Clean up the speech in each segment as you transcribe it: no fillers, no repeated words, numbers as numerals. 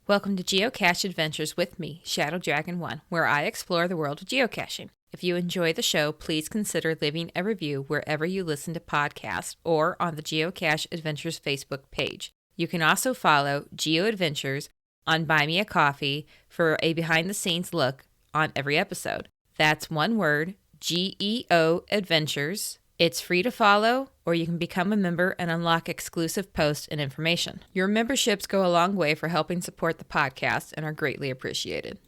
Welcome to Geocache Adventures with me, Shadow Dragon 1, where I explore the world of geocaching. If you enjoy the show, please consider leaving a review wherever you listen to podcasts or on the Geocache Adventures Facebook page. You can also follow Geo Adventures on Buy Me a Coffee for a behind-the-scenes look on every episode. That's one word, GEO Adventures. It's free to follow, or you can become a member and unlock exclusive posts and information. Your memberships go a long way for helping support the podcast and are greatly appreciated.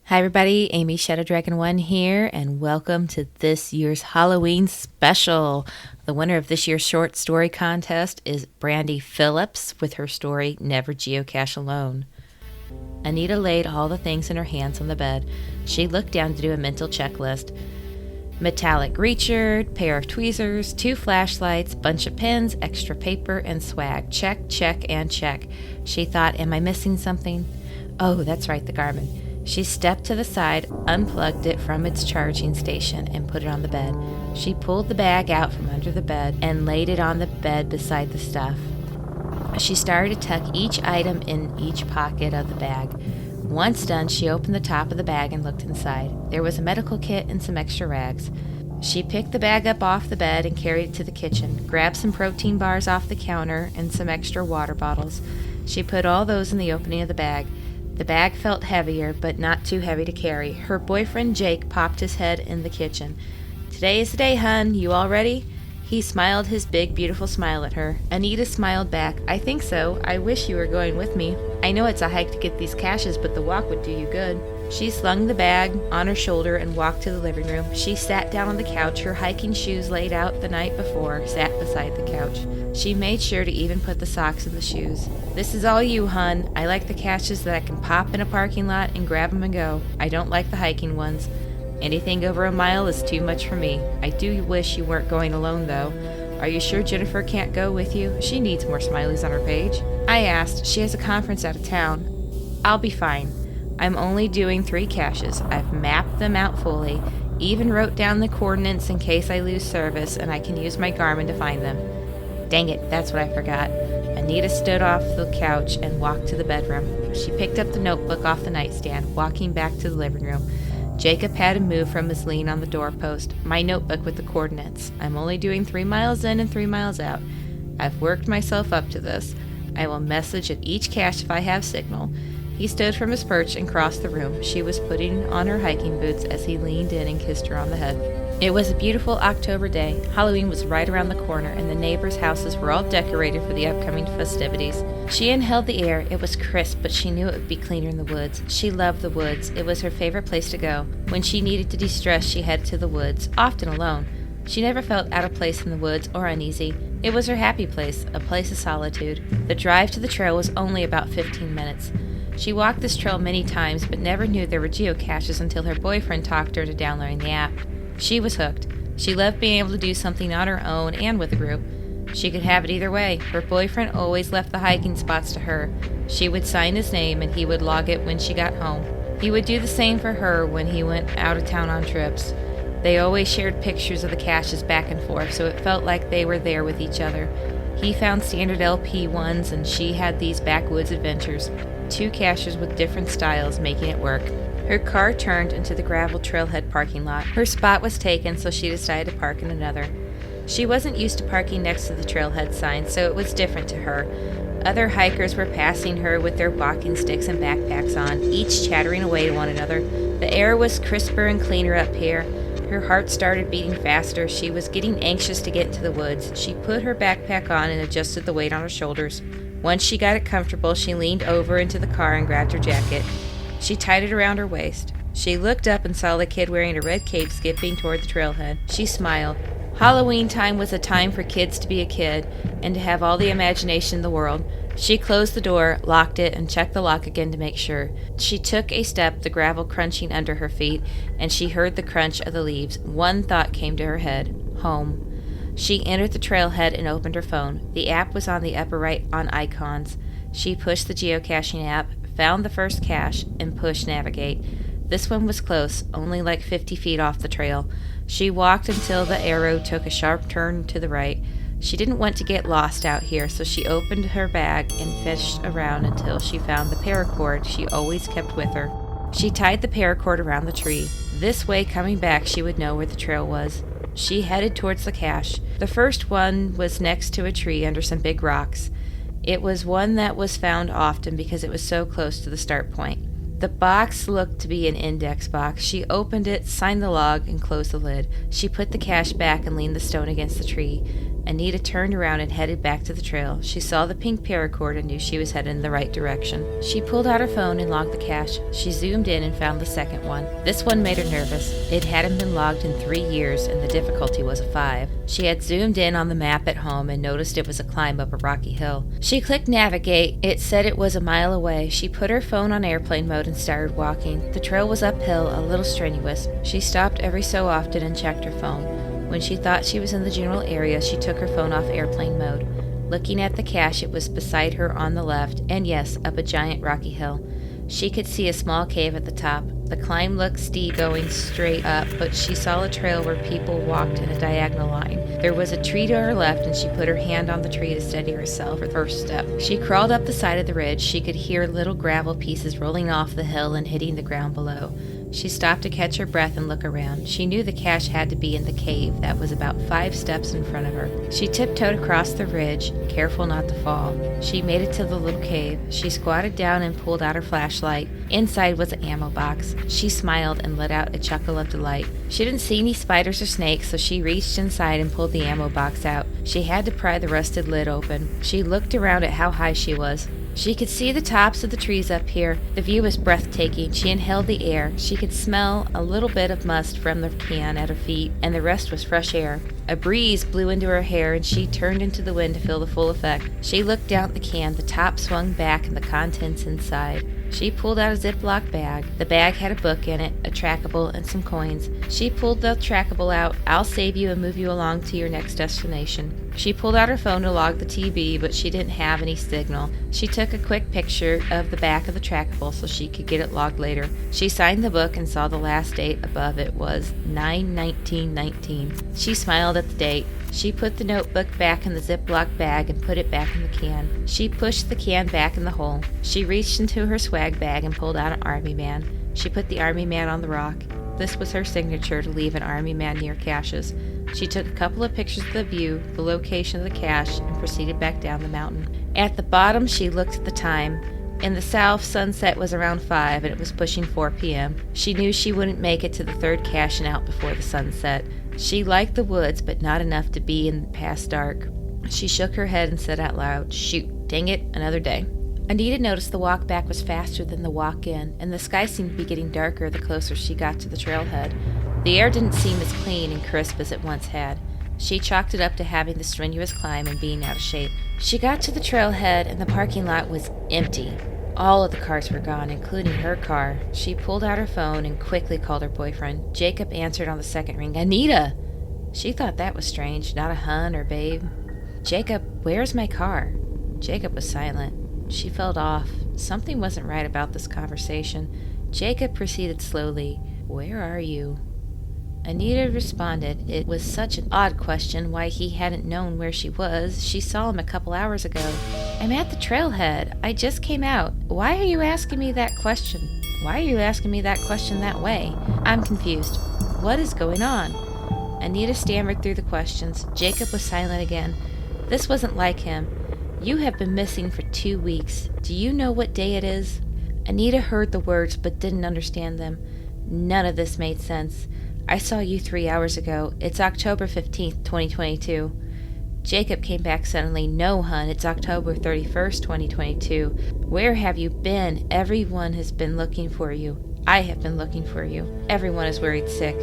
Hi everybody, Amy Shadow Dragon 1 here, and welcome to this year's Halloween special. The winner of this year's short story contest is Brandy Philips with her story, Never Geocache Alone. Anita laid all the things in her hands on the bed. She looked down to do a mental checklist. Metallic reacher, pair of tweezers, 2 flashlights, bunch of pens, extra paper, and swag. Check, check, and check. She thought, am I missing something? Oh, that's right, the Garmin. She stepped to the side, unplugged it from its charging station, and put it on the bed. She pulled the bag out from under the bed and laid it on the bed beside the stuff. She started to tuck each item in each pocket of the bag. Once done, she opened the top of the bag and looked inside. There was a medical kit and some extra rags. She picked the bag up off the bed and carried it to the kitchen, grabbed some protein bars off the counter and some extra water bottles. She put all those in the opening of the bag. The bag felt heavier, but not too heavy to carry. Her boyfriend Jake popped his head in the kitchen. "Today is the day, hun. You all ready?" He smiled his big, beautiful smile at her. Anita smiled back. "I think so. I wish you were going with me. I know it's a hike to get these caches, but the walk would do you good." She slung the bag on her shoulder and walked to the living room. She sat down on the couch, her hiking shoes laid out the night before, sat beside the couch. She made sure to even put the socks in the shoes. "This is all you, hun. I like the caches that I can pop in a parking lot and grab them and go. I don't like the hiking ones. Anything over a mile is too much for me. I do wish you weren't going alone, though. Are you sure Jennifer can't go with you? She needs more smileys on her page." I asked. "She has a conference out of town." "I'll be fine. I'm only doing 3 caches. I've mapped them out fully, even wrote down the coordinates in case I lose service, and I can use my Garmin to find them." Dang it, that's what I forgot. Anita stood off the couch and walked to the bedroom. She picked up the notebook off the nightstand, walking back to the living room. Jacob had to move from his lean on the doorpost. "My notebook with the coordinates. I'm only doing 3 miles in and 3 miles out. I've worked myself up to this. I will message at each cache if I have signal." He stood from his perch and crossed the room. She was putting on her hiking boots as he leaned in and kissed her on the head. It was a beautiful October day. Halloween was right around the corner, and the neighbors' houses were all decorated for the upcoming festivities. She inhaled the air. It was crisp, but she knew it would be cleaner in the woods. She loved the woods. It was her favorite place to go. When she needed to de-stress, she headed to the woods, often alone. She never felt out of place in the woods or uneasy. It was her happy place, a place of solitude. The drive to the trail was only about 15 minutes. She walked this trail many times, but never knew there were geocaches until her boyfriend talked her to downloading the app. She was hooked. She loved being able to do something on her own and with a group. She could have it either way. Her boyfriend always left the hiking spots to her. She would sign his name and he would log it when she got home. He would do the same for her when he went out of town on trips. They always shared pictures of the caches back and forth, so it felt like they were there with each other. He found standard LP ones and she had these backwoods adventures. 2 caches with different styles, making it work. Her car turned into the gravel trailhead parking lot. Her spot was taken, so she decided to park in another. She wasn't used to parking next to the trailhead sign, so it was different to her. Other hikers were passing her with their walking sticks and backpacks on, each chattering away to one another. The air was crisper and cleaner up here. Her heart started beating faster. She was getting anxious to get into the woods. She put her backpack on and adjusted the weight on her shoulders. Once she got it comfortable, she leaned over into the car and grabbed her jacket. She tied it around her waist. She looked up and saw the kid wearing a red cape skipping toward the trailhead. She smiled. Halloween time was a time for kids to be a kid and to have all the imagination in the world. She closed the door, locked it, and checked the lock again to make sure. She took a step, the gravel crunching under her feet, and she heard the crunch of the leaves. One thought came to her head. Home. She entered the trailhead and opened her phone. The app was on the upper right on icons. She pushed the geocaching app, found the first cache, and pushed navigate. This one was close, only like 50 feet off the trail. She walked until the arrow took a sharp turn to the right. She didn't want to get lost out here, so she opened her bag and fished around until she found the paracord she always kept with her. She tied the paracord around the tree. This way, coming back, she would know where the trail was. She headed towards the cache. The first one was next to a tree under some big rocks. It was one that was found often because it was so close to the start point. The box looked to be an index box. She opened it, signed the log, and closed the lid. She put the cache back and leaned the stone against the tree. Anita turned around and headed back to the trail. She saw the pink paracord and knew she was headed in the right direction. She pulled out her phone and logged the cache. She zoomed in and found the second one. This one made her nervous. It hadn't been logged in 3 years, and the difficulty was a 5. She had zoomed in on the map at home and noticed it was a climb up a rocky hill. She clicked navigate. It said it was a mile away. She put her phone on airplane mode and started walking. The trail was uphill, a little strenuous. She stopped every so often and checked her phone. When she thought she was in the general area, she took her phone off airplane mode. Looking at the cache, it was beside her on the left, and yes, up a giant rocky hill. She could see a small cave at the top. The climb looked steep going straight up, but she saw a trail where people walked in a diagonal line. There was a tree to her left, and she put her hand on the tree to steady herself for the first step. She crawled up the side of the ridge. She could hear little gravel pieces rolling off the hill and hitting the ground below. She stopped to catch her breath and look around. She knew the cache had to be in the cave that was about 5 steps in front of her. She tiptoed across the ridge, careful not to fall. She made it to the little cave. She squatted down and pulled out her flashlight. Inside was an ammo box. She smiled and let out a chuckle of delight. She didn't see any spiders or snakes, so she reached inside and pulled the ammo box out. She had to pry the rusted lid open. She looked around at how high she was. She could see the tops of the trees up here. The view was breathtaking. She inhaled the air. She could smell a little bit of must from the can at her feet, and the rest was fresh air. A breeze blew into her hair, and she turned into the wind to feel the full effect. She looked down at the can. The top swung back and the contents inside. She pulled out a Ziploc bag. The bag had a book in it, a trackable, and some coins. She pulled the trackable out. I'll save you and move you along to your next destination. She pulled out her phone to log the TB, but she didn't have any signal. She took a quick picture of the back of the trackable so she could get it logged later. She signed the book and saw the last date above it was 9/19/19. She smiled at the date. She put the notebook back in the Ziploc bag and put it back in the can. She pushed the can back in the hole. She reached into her swag bag and pulled out an Army Man. She put the Army Man on the rock. This was her signature to leave an Army Man near caches. She took a couple of pictures of the view, the location of the cache, and proceeded back down the mountain. At the bottom, she looked at the time. In the south, sunset was around 5, and it was pushing 4 p.m. She knew she wouldn't make it to the third cache and out before the sun set. She liked the woods, but not enough to be in past dark. She shook her head and said out loud, "Shoot, dang it, another day." Anita noticed the walk back was faster than the walk in, and the sky seemed to be getting darker the closer she got to the trailhead. The air didn't seem as clean and crisp as it once had. She chalked it up to having the strenuous climb and being out of shape. She got to the trailhead, and the parking lot was empty. All of the cars were gone, including her car. She pulled out her phone and quickly called her boyfriend. Jacob answered on the second ring. "Anita!" She thought that was strange, not a hun or babe. "Jacob, where's my car?" Jacob was silent. She felt off. Something wasn't right about this conversation. Jacob proceeded slowly. "Where are you?" Anita responded. It was such an odd question, why he hadn't known where she was. She saw him a couple hours ago. "I'm at the trailhead. I just came out. Why are you asking me that question? Why are you asking me that question that way? I'm confused. What is going on?" Anita stammered through the questions. Jacob was silent again. This wasn't like him. "You have been missing for 2 weeks. Do you know what day it is?" Anita heard the words but didn't understand them. None of this made sense. "I saw you 3 hours ago. It's October 15th, 2022. Jacob came back suddenly. "No, hun, it's October 31st, 2022. Where have you been? Everyone has been looking for you. I have been looking for you. Everyone is worried sick."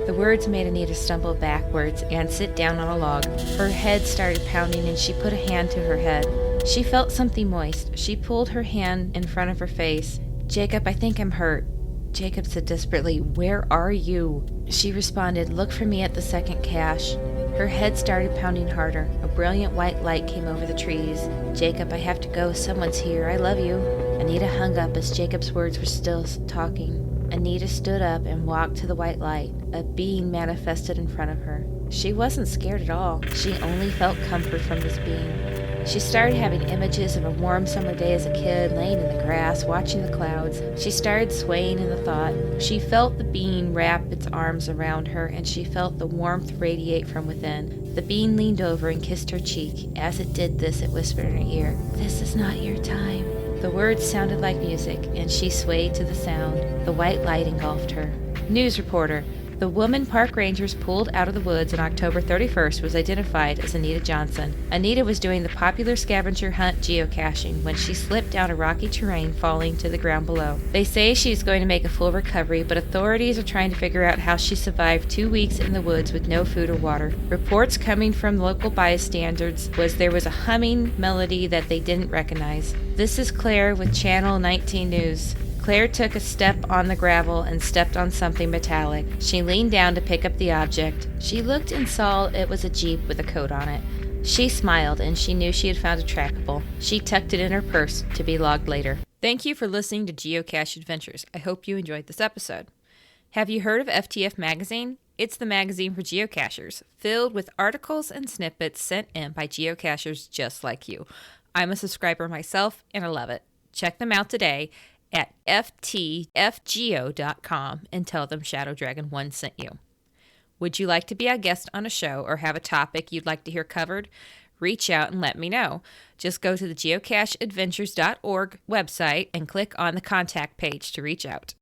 The words made Anita stumble backwards and sit down on a log. Her head started pounding and she put a hand to her head. She felt something moist. She pulled her hand in front of her face. "Jacob, I think I'm hurt." Jacob said desperately, "Where are you?" She responded, "Look for me at the second cache." Her head started pounding harder. A brilliant white light came over the trees. "Jacob, I have to go. Someone's here. I love you." Anita hung up as Jacob's words were still talking. Anita stood up and walked to the white light. A being manifested in front of her. She wasn't scared at all. She only felt comfort from this being. She started having images of a warm summer day as a kid, laying in the grass, watching the clouds. She started swaying in the thought. She felt the being wrap its arms around her, and she felt the warmth radiate from within. The being leaned over and kissed her cheek. As it did this, it whispered in her ear, "This is not your time." The words sounded like music, and she swayed to the sound. The white light engulfed her. News reporter. The woman park rangers pulled out of the woods on October 31st was identified as Anita Johnson. Anita was doing the popular scavenger hunt geocaching when she slipped down a rocky terrain, falling to the ground below. They say she's going to make a full recovery, but authorities are trying to figure out how she survived 2 weeks in the woods with no food or water. Reports coming from local bystanders was there was a humming melody that they didn't recognize. This is Claire with Channel 19 News. Claire took a step on the gravel and stepped on something metallic. She leaned down to pick up the object. She looked and saw it was a Jeep with a coat on it. She smiled, and she knew she had found a trackable. She tucked it in her purse to be logged later. Thank you for listening to Geocache Adventures. I hope you enjoyed this episode. Have you heard of FTF Magazine? It's the magazine for geocachers, filled with articles and snippets sent in by geocachers just like you. I'm a subscriber myself, and I love it. Check them out today at ftfgeo.com and tell them Shadow Dragon 1 sent you. Would you like to be a guest on a show or have a topic you'd like to hear covered? Reach out and let me know. Just go to the geocacheadventures.org website and click on the contact page to reach out.